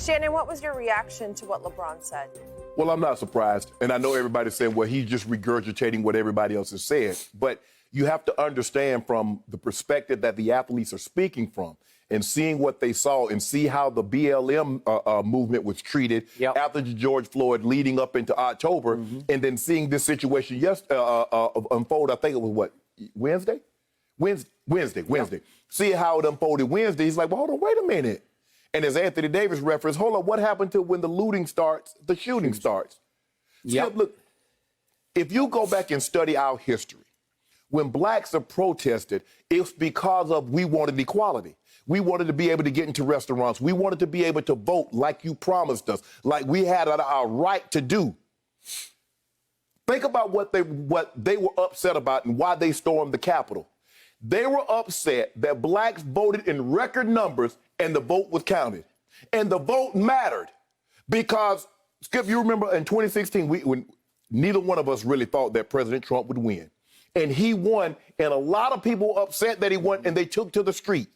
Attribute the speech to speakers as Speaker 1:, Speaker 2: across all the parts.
Speaker 1: Shannon, what was your reaction to what LeBron said?
Speaker 2: Well, I'm not surprised. And I know everybody's saying, well, he's just regurgitating what everybody else has said. But you have to understand from the perspective that the athletes are speaking from and seeing what they saw and see how the BLM movement was treated after George Floyd leading up into October, and then seeing this situation unfold, I think it was what, Wednesday? Wednesday. See how it unfolded Wednesday. He's like, well, hold on, wait a minute. And as Anthony Davis referenced, hold on, what happened to when the looting starts, the shooting starts? Skip, look, if you go back and study our history, when blacks are protested, it's because of we wanted equality. We wanted to be able to get into restaurants. We wanted to be able to vote like you promised us, like we had our right to do. Think about what they were upset about and why they stormed the Capitol. They were upset that blacks voted in record numbers and the vote was counted. And the vote mattered because, Skip, you remember in 2016, when neither one of us really thought that President Trump would win. And he won, and a lot of people were upset that he won, and they took to the street.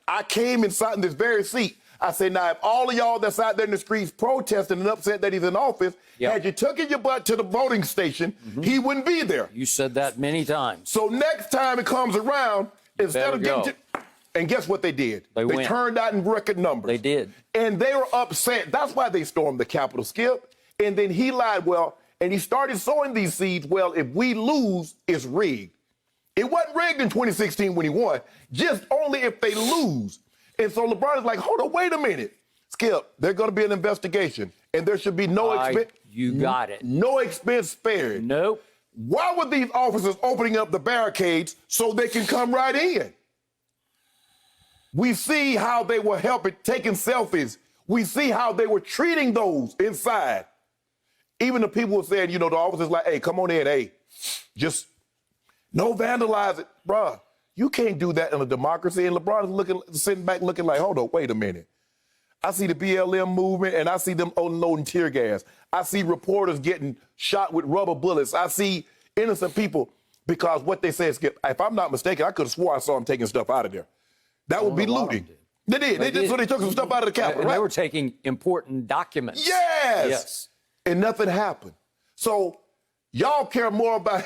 Speaker 2: I came inside in this very seat. I said, now, if all of y'all that's out there in the streets protesting and upset that he's in office, had you taken your butt to the voting station, he wouldn't be there.
Speaker 3: You said that many times.
Speaker 2: So next time it comes around, instead of getting to... And guess what they did? They turned out in record numbers.
Speaker 3: They did.
Speaker 2: And they were upset. That's why they stormed the Capitol, Skip. And then he lied, and he started sowing these seeds, if we lose, it's rigged. It wasn't rigged in 2016 when he won, just only if they lose. And so LeBron is like, hold on, wait a minute. Skip, there's going to be an investigation, and there should be no expense.
Speaker 3: You got it.
Speaker 2: No expense spared.
Speaker 3: Nope.
Speaker 2: Why were these officers opening up the barricades so they can come right in? We see how they were taking selfies. We see how they were treating those inside. Even the people who said, the officers like, hey, come on in, hey, just no vandalize it. Bruh, you can't do that in a democracy. And LeBron is sitting back looking like, hold on, wait a minute. I see the BLM movement and I see them unloading tear gas. I see reporters getting shot with rubber bullets. I see innocent people because what they said, Skip, if I'm not mistaken, I could have swore I saw them taking stuff out of there. That would be looting. They did. So they took some stuff out of the Capitol, right?
Speaker 3: They were taking important documents.
Speaker 2: Yes. And nothing happened. So y'all care more about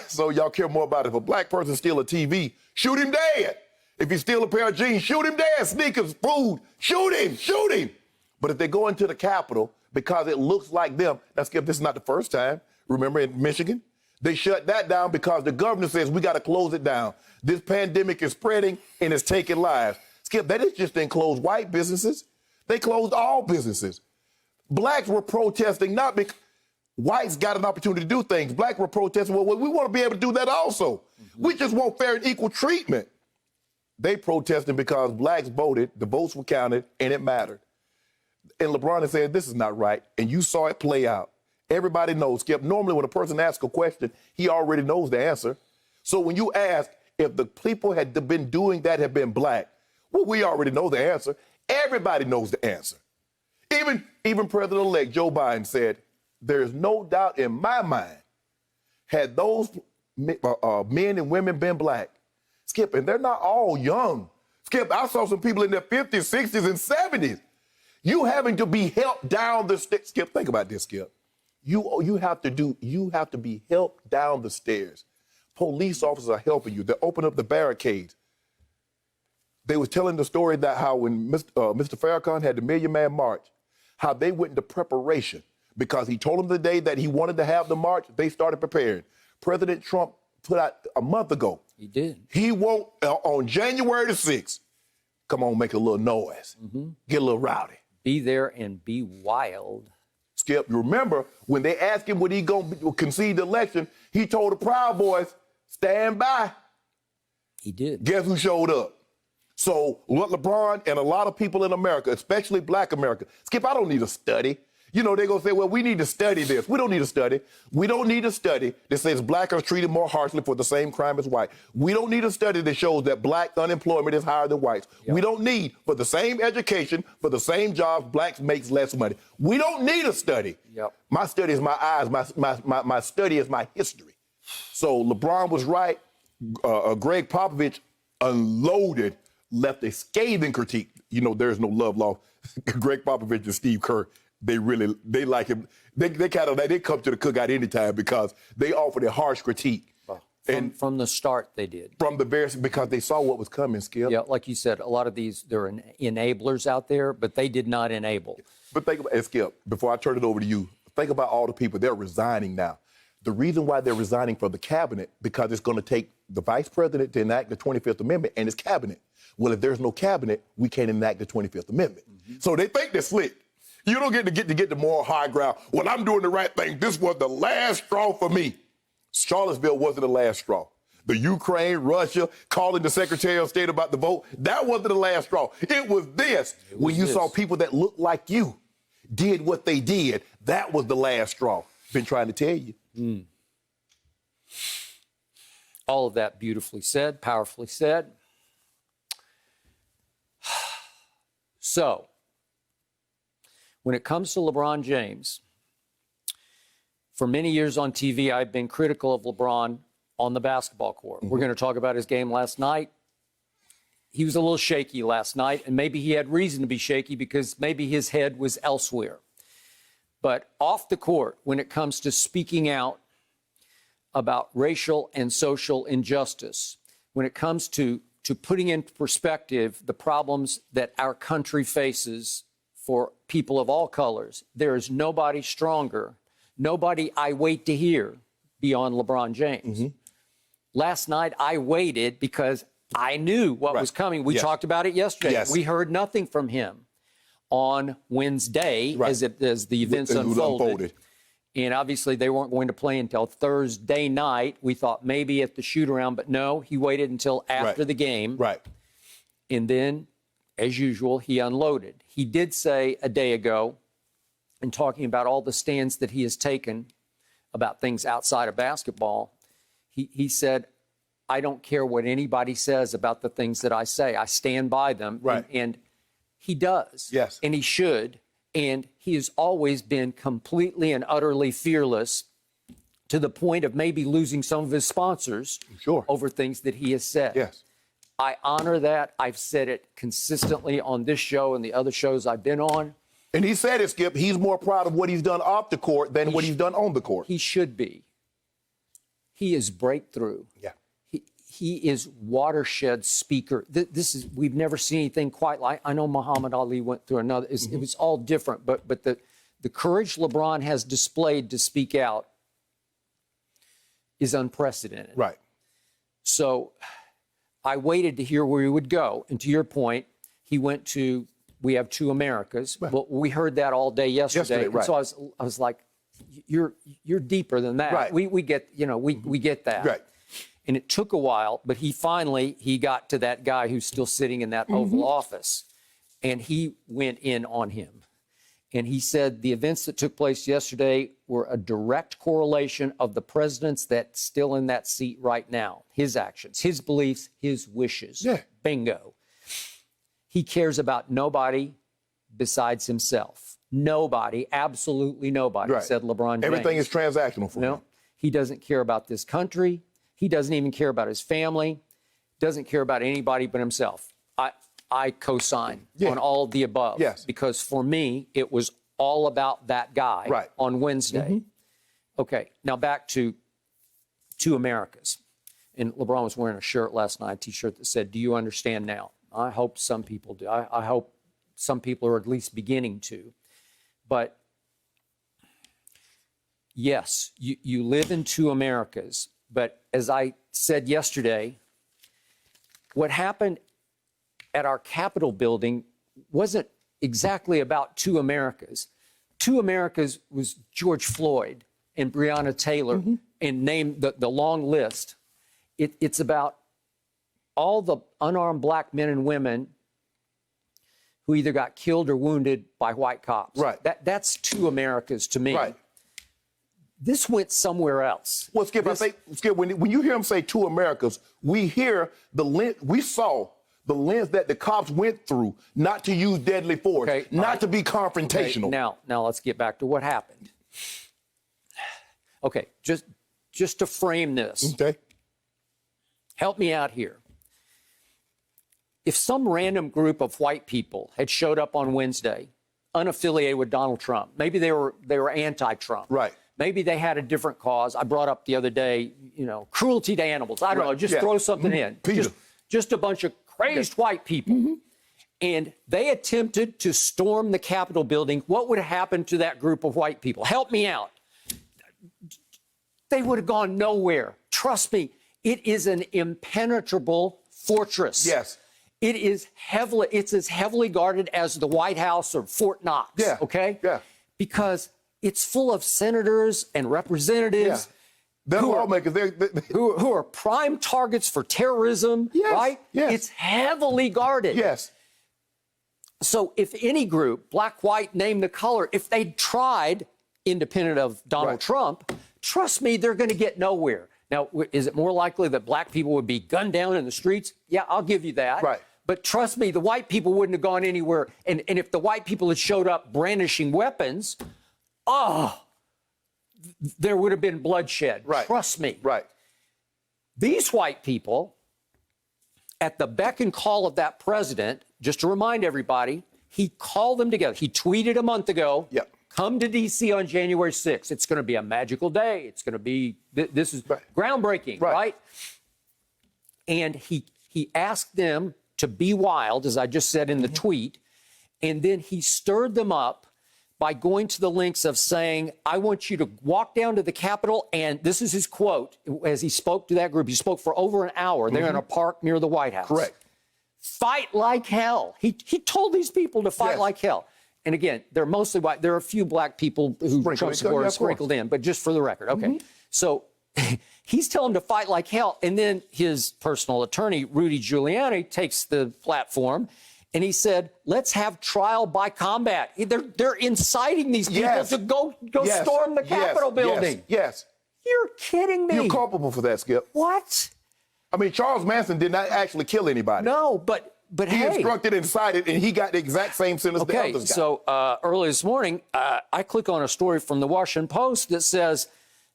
Speaker 2: if a black person steal a TV, shoot him dead. If he steal a pair of jeans, shoot him dead. Sneakers, food, shoot him. But if they go into the Capitol because it looks like them, this is not the first time. Remember in Michigan? They shut that down because the governor says we got to close it down. This pandemic is spreading and it's taking lives. Skip, they just didn't close white businesses. They closed all businesses. Blacks were protesting not because whites got an opportunity to do things. Blacks were protesting, well, we want to be able to do that also. We just want fair and equal treatment. They protesting because blacks voted, the votes were counted, and it mattered. And LeBron has said, this is not right, and you saw it play out. Everybody knows, Skip, normally when a person asks a question, he already knows the answer. So when you ask if the people had been doing that had been black, well, we already know the answer. Everybody knows the answer. Even President-elect Joe Biden said, there is no doubt in my mind, had those men and women been black, Skip, and they're not all young. Skip, I saw some people in their 50s, 60s, and 70s. You having to be helped down the stairs. Skip, think about this, Skip. You have to be helped down the stairs. Police officers are helping you. They open up the barricades. They was telling the story that how when Mr. Farrakhan had the Million Man March, how they went into preparation because he told them the day that he wanted to have the march, they started preparing. President Trump put out a month ago.
Speaker 3: He did.
Speaker 2: He won't, on January the 6th, come on, make a little noise, get a little rowdy.
Speaker 3: Be there and be wild.
Speaker 2: Skip, you remember when they asked him would he go concede the election, he told the Proud Boys, stand by.
Speaker 3: He did.
Speaker 2: Guess who showed up? So what LeBron and a lot of people in America, especially black America, Skip, I don't need to study. They're going to say, well, we need to study this. We don't need to study. We don't need a study that says black are treated more harshly for the same crime as white. We don't need a study that shows that black unemployment is higher than whites. We don't need, for the same education, for the same jobs, blacks makes less money. We don't need a study. My study is my eyes. My study is my history. So LeBron was right. Greg Popovich unloaded, left a scathing critique. There's no love lost. Greg Popovich and Steve Kerr, they like him. They come to the cookout anytime because they offer a harsh critique.
Speaker 3: From the start, they did.
Speaker 2: From the very, because they saw what was coming, Skip.
Speaker 3: Yeah, like you said, a lot of these, there are enablers out there, but they did not enable.
Speaker 2: But think about, Skip, before I turn it over to you, think about all the people, they're resigning now. The reason why they're resigning from the cabinet, because it's going to take the vice president to enact the 25th Amendment and his cabinet. Well, if there's no cabinet, we can't enact the 25th Amendment. So they think they're slick. You don't get to get the moral high ground. Well, I'm doing the right thing. This was the last straw for me. Charlottesville wasn't the last straw. The Ukraine, Russia, calling the Secretary of State about the vote, that wasn't the last straw. It was this. When you saw people that looked like you did what they did, that was the last straw. Been trying to tell you.
Speaker 3: All of that beautifully said, powerfully said. So, when it comes to LeBron James, for many years on TV, I've been critical of LeBron on the basketball court. We're going to talk about his game last night. He was a little shaky last night, and maybe he had reason to be shaky because maybe his head was elsewhere. But off the court, when it comes to speaking out about racial and social injustice, when it comes to putting into perspective the problems that our country faces for people of all colors, there is nobody stronger, nobody I wait to hear beyond LeBron James. Last night, I waited because I knew what was coming. We talked about it yesterday. We heard nothing from him on Wednesday as the events unfolded. And obviously, they weren't going to play until Thursday night. We thought maybe at the shoot-around, but no, he waited until after the game. And then, as usual, he unloaded. He did say a day ago, in talking about all the stands that he has taken about things outside of basketball, he said, I don't care what anybody says about the things that I say. I stand by them. And he does. And he should. And he has always been completely and utterly fearless to the point of maybe losing some of his sponsors over things that he has said. I honor that. I've said it consistently on this show and the other shows I've been on.
Speaker 2: And he said it, Skip, he's more proud of what he's done off the court than what he's done on the court.
Speaker 3: He should be. He is breakthrough. He is watershed speaker. We've never seen anything quite like. I know Muhammad Ali went through another. It was all different, but the courage LeBron has displayed to speak out is unprecedented. So I waited to hear where he would go, and to your point, he went to we have two Americas. Well, we heard that all day yesterday. So I was like, you're deeper than that. We get we get that. And it took a while, but he got to that guy who's still sitting in that Oval Office, and he went in on him. And he said the events that took place yesterday were a direct correlation of the presidents that's still in that seat right now. His actions, his beliefs, his wishes. Bingo. He cares about nobody besides himself. Nobody, absolutely nobody, said LeBron James.
Speaker 2: Everything is transactional for him.
Speaker 3: He doesn't care about this country. He doesn't even care about his family, doesn't care about anybody but himself. I co-sign on all of the above because for me, it was all about that guy on Wednesday. Okay, now back to two Americas. And LeBron was wearing a shirt last night, a T-shirt that said, do you understand now? I hope some people do. I hope some people are at least beginning to. But yes, you live in two Americas. But as I said yesterday, what happened at our Capitol building wasn't exactly about two Americas. Two Americas was George Floyd and Breonna Taylor, and name the long list. It's about all the unarmed black men and women who either got killed or wounded by white cops. That's two Americas to me. This went somewhere else.
Speaker 2: Well, Skip, I think, Skip, when you hear him say two Americas, we saw the lens that the cops went through, not to use deadly force, not to be confrontational.
Speaker 3: Now let's get back to what happened. Okay, just to frame this. Help me out here. if some random group of white people had showed up on Wednesday, unaffiliated with Donald Trump, maybe they were anti-Trump.
Speaker 2: Right.
Speaker 3: Maybe they had a different cause. I brought up the other day, cruelty to animals. I don't know, just throw something in. Just a bunch of crazed white people. And they attempted to storm the Capitol building. What would have happened to that group of white people? Help me out. They would have gone nowhere. Trust me, it is an impenetrable fortress.
Speaker 2: Yes.
Speaker 3: It's as heavily guarded as the White House or Fort Knox.
Speaker 2: Yeah.
Speaker 3: Okay?
Speaker 2: Yeah.
Speaker 3: Because it's full of senators and representatives who are prime targets for terrorism, right?
Speaker 2: Yes.
Speaker 3: It's heavily guarded.
Speaker 2: Yes.
Speaker 3: So if any group, black, white, name the color, if they tried, independent of Donald Trump, trust me, they're going to get nowhere. Now, is it more likely that black people would be gunned down in the streets? Yeah, I'll give you that.
Speaker 2: Right.
Speaker 3: But trust me, the white people wouldn't have gone anywhere. And if the white people had showed up brandishing weapons, there would have been bloodshed.
Speaker 2: Right.
Speaker 3: Trust me.
Speaker 2: Right.
Speaker 3: These white people, at the beck and call of that president, just to remind everybody, he called them together. He tweeted a month ago, come to D.C. on January 6th. It's going to be a magical day. It's going to be, this is groundbreaking, right? And he asked them to be wild, as I just said in the tweet, and then he stirred them up by going to the lengths of saying, I want you to walk down to the Capitol, and this is his quote, as he spoke to that group. He spoke for over an hour. They're in a park near the White House.
Speaker 2: Correct.
Speaker 3: Fight like hell. He told these people to fight like hell. And again, they're mostly white. There are a few black people who Trump supporters sprinkled in, but just for the record. Okay. So he's telling them to fight like hell. And then his personal attorney, Rudy Giuliani, takes the platform and he said, let's have trial by combat. They're inciting these people to go storm the Capitol building.
Speaker 2: Yes.
Speaker 3: You're kidding me.
Speaker 2: You're culpable for that, Skip.
Speaker 3: What?
Speaker 2: I mean, Charles Manson did not actually kill anybody.
Speaker 3: No, but
Speaker 2: he instructed and incited, and he got the exact same sentence the others got.
Speaker 3: So early this morning, I click on a story from the Washington Post that says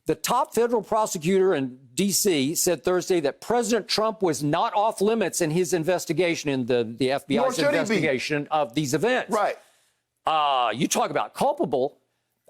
Speaker 3: the top federal prosecutor in D.C. said Thursday that President Trump was not off limits in his investigation, in the FBI's investigation of these events.
Speaker 2: Right.
Speaker 3: You talk about culpable.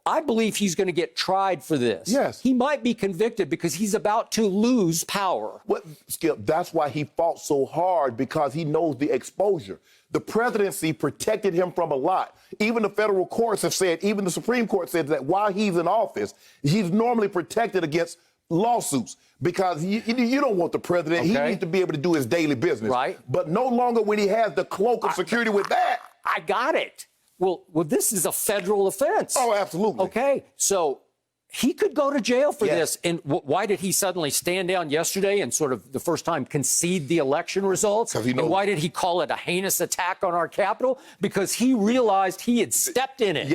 Speaker 3: I believe he's going to get tried for this.
Speaker 2: Yes.
Speaker 3: He might be convicted because he's about to lose power.
Speaker 2: Skip, that's why he fought so hard, because he knows the exposure. The presidency protected him from a lot. Even the federal courts have said, even the Supreme Court said that while he's in office, he's normally protected against lawsuits, because you don't want the president. He needs to be able to do his daily business.
Speaker 3: Right.
Speaker 2: But no longer when he has the cloak of security with that.
Speaker 3: I got it. Well, this is a federal offense.
Speaker 2: Oh, absolutely.
Speaker 3: Okay, so he could go to jail for this. And why did he suddenly stand down yesterday and sort of the first time concede the election results? And why did he call it a heinous attack on our Capitol? Because he realized he had stepped in it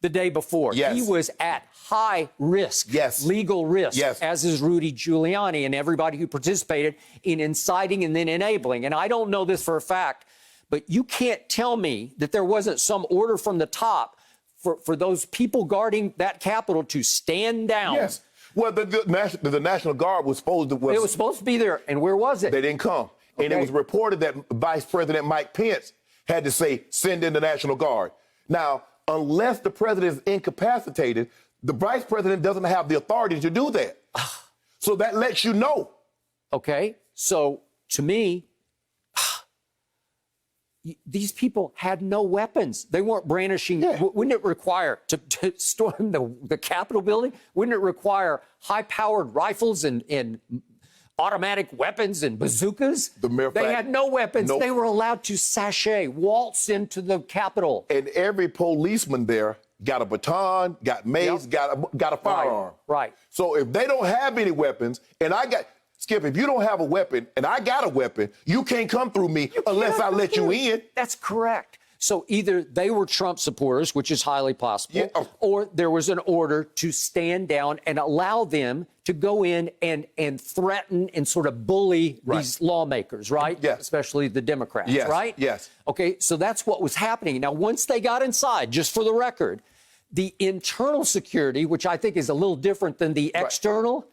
Speaker 3: the day before. He was at high risk, legal risk, as is Rudy Giuliani and everybody who participated in inciting and then enabling. And I don't know this for a fact, but you can't tell me that there wasn't some order from the top for those people guarding that Capitol to stand down.
Speaker 2: Yes. Well, the National Guard was supposed to...
Speaker 3: It was supposed to be there, and where was it?
Speaker 2: They didn't come. And it was reported that Vice President Mike Pence had to say, send in the National Guard. Now, unless the president is incapacitated, the vice president doesn't have the authority to do that. So that lets you know. Okay. So, to me, these people had no weapons. They weren't brandishing. Wouldn't it require, to storm the Capitol building, wouldn't it require high-powered rifles and automatic weapons and bazookas? They had no weapons. They were allowed to waltz into the Capitol. And every policeman there got a baton, got mace, got a firearm.
Speaker 3: Right.
Speaker 2: So if they don't have any weapons, and Skip, if you don't have a weapon and I got a weapon, you can't come through me unless I let you in.
Speaker 3: That's correct. So either they were Trump supporters, which is highly possible, or there was an order to stand down and allow them to go in and threaten and sort of bully these lawmakers, right?
Speaker 2: Yes.
Speaker 3: Especially the Democrats, right?
Speaker 2: Yes.
Speaker 3: Okay, so that's what was happening. Now, once they got inside, just for the record, the internal security, which I think is a little different than the external,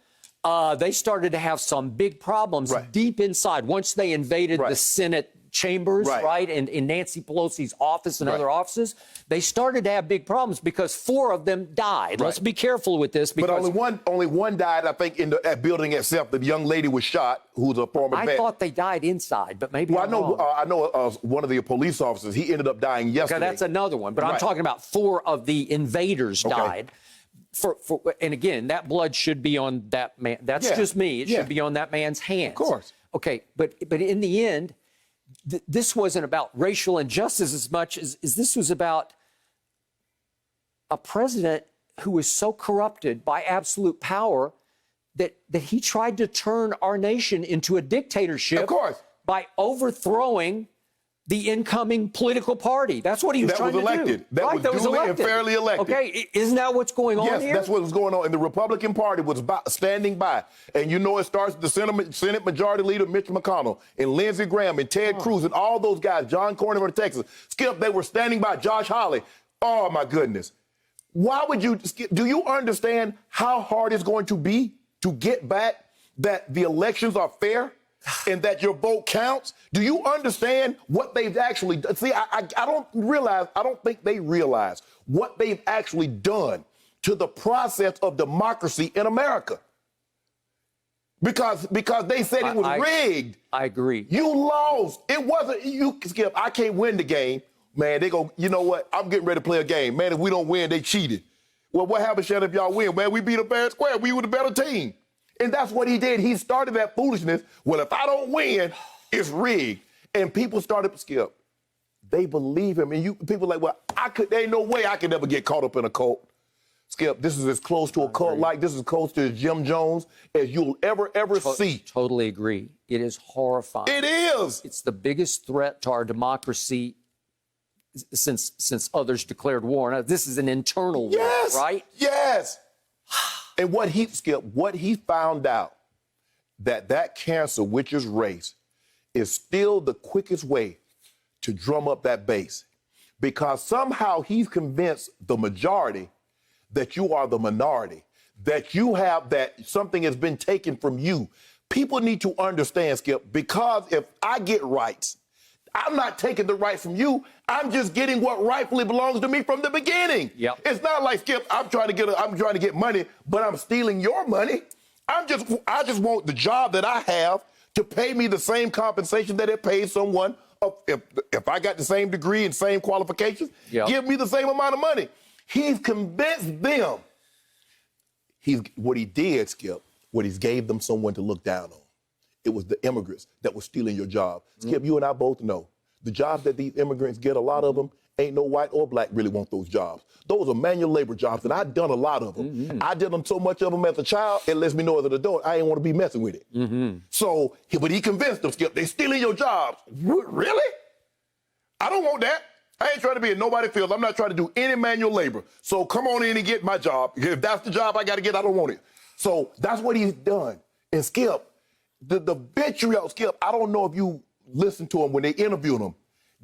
Speaker 3: they started to have some big problems deep inside once they invaded the Senate chambers,
Speaker 2: Right.
Speaker 3: right? And in Nancy Pelosi's office and
Speaker 2: Right.
Speaker 3: other offices, they started to have big problems because 4 of them died.
Speaker 2: Right.
Speaker 3: Let's be careful with this.
Speaker 2: But
Speaker 3: Because
Speaker 2: only one died, I think, in that building itself. The young lady was shot, who's a former
Speaker 3: I
Speaker 2: vet.
Speaker 3: thought they died inside, but maybe
Speaker 2: Well,
Speaker 3: I'm wrong.
Speaker 2: I know one of the police officers. He ended up dying yesterday.
Speaker 3: Okay, that's another one. But I'm
Speaker 2: Right.
Speaker 3: talking about 4 of the invaders
Speaker 2: Okay.
Speaker 3: died. And again, that blood should be on that man. That's
Speaker 2: Yeah.
Speaker 3: just me. It
Speaker 2: Yeah.
Speaker 3: should be on that man's hands.
Speaker 2: Of course.
Speaker 3: Okay, but in the end, this wasn't about racial injustice as much as this was about a president who was so corrupted by absolute power that he tried to turn our nation into a dictatorship.
Speaker 2: Of course.
Speaker 3: By overthrowing the incoming political party. That's what he was trying to do.
Speaker 2: That was duly and fairly elected.
Speaker 3: Okay, isn't that what's going on
Speaker 2: Yes,
Speaker 3: here?
Speaker 2: that's what was going on. And the Republican Party was standing by. And you know it starts with the Senate Majority Leader Mitch McConnell and Lindsey Graham and Ted Cruz and all those guys, John Cornyn from Texas. Skip, they were standing by. Josh Hawley. Oh, my goodness. Why would you, Skip, do you understand how hard it's going to be to get back that the elections are fair? And that your vote counts? Do you understand what they've actually done? See, I don't think they realize what they've actually done to the process of democracy in America. Because they said it was rigged.
Speaker 3: I agree.
Speaker 2: You lost. It wasn't, Skip, I can't win the game. Man, they go, you know what? I'm getting ready to play a game. Man, if we don't win, they cheated. Well, what happens, Shannon, if y'all win? Man, we beat them fair and square. We were the better team. And that's what he did. He started that foolishness. Well, if I don't win, it's rigged. And people started to Skip. They believe him. And people are like, well, there ain't no way I could ever get caught up in a cult. Skip, this is as close to a cult like, this is as close to Jim Jones as you'll ever see.
Speaker 3: Totally agree. It is horrifying.
Speaker 2: It is.
Speaker 3: It's the biggest threat to our democracy since others declared war. Now, this is an internal war, right?
Speaker 2: Yes. And what he found out, that cancer, which is race, is still the quickest way to drum up that base. Because somehow he's convinced the majority that you are the minority, that you have that something has been taken from you. People need to understand, Skip, because if I get rights, I'm not taking the rights from you. I'm just getting what rightfully belongs to me from the beginning.
Speaker 3: Yep.
Speaker 2: It's not like, Skip, I'm trying to get money, but I'm stealing your money. I just want the job that I have to pay me the same compensation that it pays someone. If I got the same degree and same qualifications, give me the same amount of money. He's convinced them. What he did, Skip, he's gave them someone to look down on. It was the immigrants that were stealing your job. Skip, you and I both know the jobs that these immigrants get, a lot of them, ain't no white or black really want those jobs. Those are manual labor jobs, and I've done a lot of them. I did them so much of them as a child, it lets me know as an adult, I ain't want to be messing with it. So, but he convinced them, Skip, they stealing your jobs. Really? I don't want that. I ain't trying to be in nobody's field. I'm not trying to do any manual labor. So come on in and get my job. If that's the job I got to get, I don't want it. So that's what he's done. And Skip, the vitriol, Skip, I don't know if you listened to him when they interviewed him.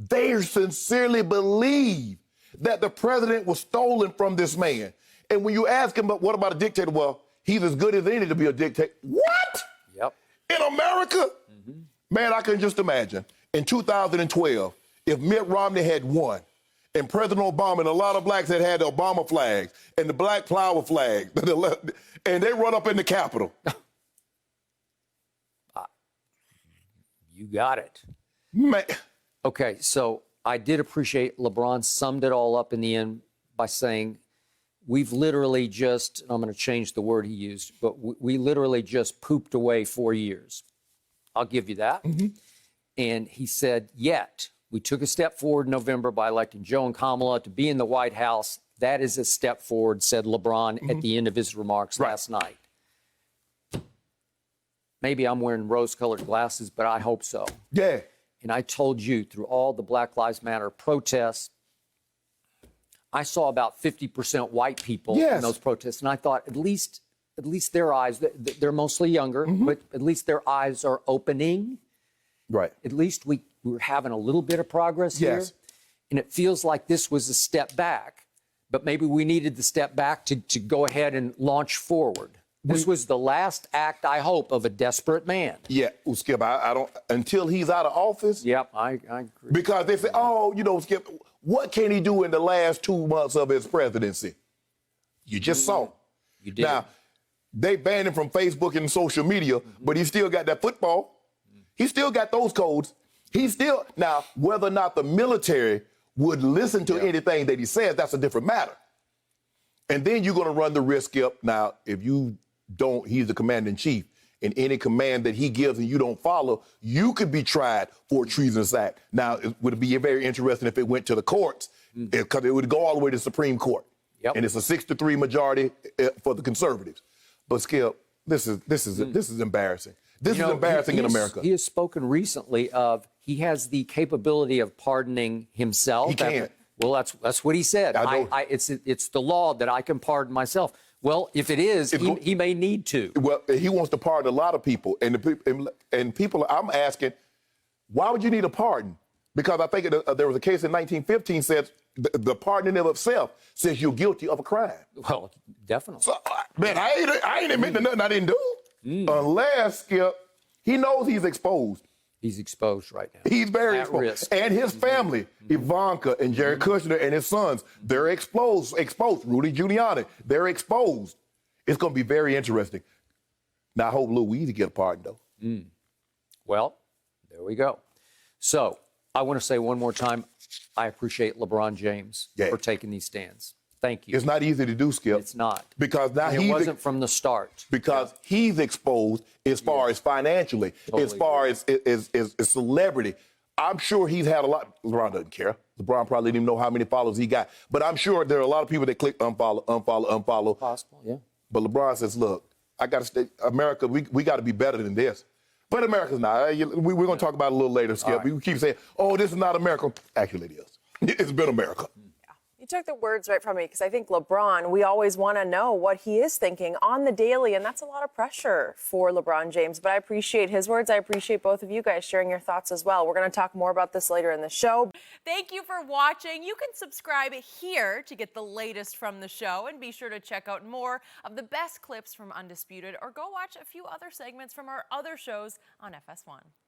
Speaker 2: They sincerely believe that the president was stolen from this man. And when you ask him, but what about a dictator? Well, he's as good as any to be a dictator. What?
Speaker 3: Yep.
Speaker 2: In America? Man, I can just imagine. In 2012, if Mitt Romney had won, and President Obama and a lot of blacks had the Obama flags and the black flower flag, and they run up in the Capitol.
Speaker 3: You got it.
Speaker 2: Man.
Speaker 3: Okay, so I did appreciate LeBron summed it all up in the end by saying, we've literally just, I'm going to change the word he used, but we literally just pooped away 4 years. I'll give you that. And he said, yet, we took a step forward in November by electing Joe and Kamala to be in the White House. That is a step forward, said LeBron at the end of his remarks last night. Maybe I'm wearing rose-colored glasses, but I hope so.
Speaker 2: Yeah.
Speaker 3: And I told you, through all the Black Lives Matter protests, I saw about 50% white people in those protests. And I thought, at least their eyes, they're mostly younger, but at least their eyes are opening.
Speaker 2: Right.
Speaker 3: At least we're having a little bit of progress here. And it feels like this was a step back, but maybe we needed the step back to go ahead and launch forward. This was the last act, I hope, of a desperate man.
Speaker 2: Yeah, well, Skip, I don't, until he's out of office.
Speaker 3: Yep, I agree.
Speaker 2: Because they say, oh, Skip, what can he do in the last 2 months of his presidency? You just saw.
Speaker 3: You did.
Speaker 2: Now, they banned him from Facebook and social media, but he still got that football. He still got those codes. Now, whether or not the military would listen to anything that he says, that's a different matter. And then you're going to run the risk, Skip. Now, if you don't, he's the commander-in-chief, and any command that he gives and you don't follow, you could be tried for a treasonous act. Now, it would be very interesting if it went to the courts, because it would go all the way to the Supreme Court. Yep. And it's a 6-3 majority for the conservatives. But Skip, this is embarrassing. This is embarrassing in America.
Speaker 3: He has spoken recently of he has the capability of pardoning himself.
Speaker 2: He can't.
Speaker 3: Well, that's what he said. It's the law that I can pardon myself. Well, if it is, he may need to.
Speaker 2: Well, he wants to pardon a lot of people, and people. I'm asking, why would you need a pardon? Because I think there was a case in 1915 said the pardon of itself says you're guilty of a crime.
Speaker 3: Well, definitely.
Speaker 2: So, man, I ain't admitting nothing I didn't do. Unless, Skip, he knows he's exposed.
Speaker 3: He's exposed right now.
Speaker 2: He's very
Speaker 3: At
Speaker 2: exposed.
Speaker 3: risk.
Speaker 2: And his family, Ivanka and Jared Kushner and his sons, they're exposed. Rudy Giuliani, they're exposed. It's going to be very interesting. Now, I hope Lil Weezy get a pardon, though.
Speaker 3: Well, there we go. So, I want to say one more time, I appreciate LeBron James for taking these stands. Thank you.
Speaker 2: It's not easy to do, Skip.
Speaker 3: It's not.
Speaker 2: Because now
Speaker 3: it wasn't from the start.
Speaker 2: Because he's exposed as far as financially, as far as celebrity. I'm sure he's had a lot. LeBron doesn't care. LeBron probably didn't even know how many followers he got. But I'm sure there are a lot of people that click unfollow.
Speaker 3: Possible, yeah.
Speaker 2: But LeBron says, look, I got to stay. America, we got to be better than this. But America's not. We're going to talk about it a little later, Skip. Right. We keep saying, oh, this is not America. Actually, it is. It's been America.
Speaker 1: You took the words right from me, because I think LeBron, we always want to know what he is thinking on the daily, and that's a lot of pressure for LeBron James. But I appreciate his words. I appreciate both of you guys sharing your thoughts as well. We're going to talk more about this later in the show.
Speaker 4: Thank you for watching. You can subscribe here to get the latest from the show, and be sure to check out more of the best clips from Undisputed, or go watch a few other segments from our other shows on FS1.